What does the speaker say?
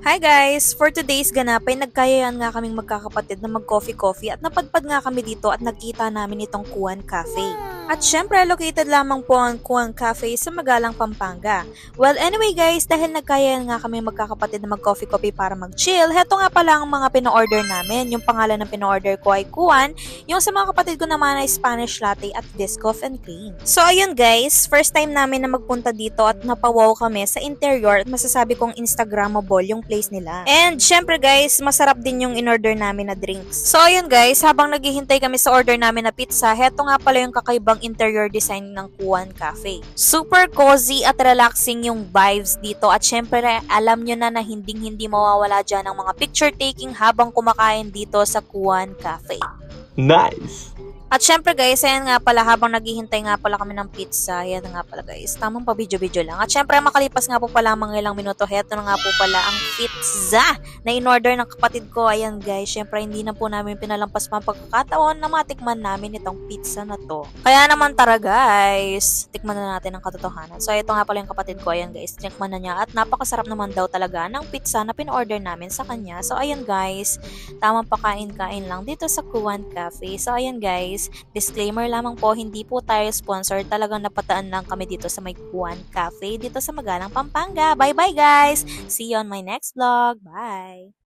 Hi guys! For today's ganap ay nagkayaan nga kaming magkakapatid na mag-coffee-coffee at napadpad nga kami dito at nagkita namin itong Kuan Cafe. At syempre, located lamang po ang Kuan Cafe sa Magalang, Pampanga. Well, anyway guys, dahil nagkayaan nga kami magkakapatid na mag-coffee-coffee para mag-chill, heto nga pala ang mga pino-order namin. Yung pangalan ng pino-order ko ay Kuan, yung sa mga kapatid ko naman ay Spanish Latte at Biscoff and Cream. So ayun guys, first time namin na magpunta dito at napawaw kami sa interior at masasabi kong Instagrammable yung place nila. And syempre guys, masarap din yung in-order namin na drinks. So ayun guys, habang naghihintay kami sa order namin na pizza, heto nga pala yung kakaibang interior design ng Kuan Cafe. Super cozy at relaxing yung vibes dito at syempre alam nyo na hindi mawawala dyan ang mga picture taking habang kumakain dito sa Kuan Cafe. Nice! At syempre guys, ayan nga pala, habang naghihintay nga pala kami ng pizza, ayan nga pala guys, tamang pa video-video lang. At syempre makalipas nga po pala mga ilang minuto, heto na nga po pala ang pizza na in-order ng kapatid ko. Ayan guys, syempre hindi na po namin pinalampas pa ang pagkakataon na matikman namin itong pizza na to. Kaya naman tara guys, tikman na natin ang katotohanan. So ito nga pala yung kapatid ko, ayan guys, tikman na niya at napakasarap naman daw talaga ng pizza na pin-order namin sa kanya. So ayan guys, tamang pakain-kain lang dito sa Kuan Cafe. So ayan guys, disclaimer lamang po, hindi po tayo sponsor. Talagang napataan lang kami dito sa may Kuan Cafe dito sa Magalang, Pampanga. Bye bye guys! See you on my next vlog. Bye!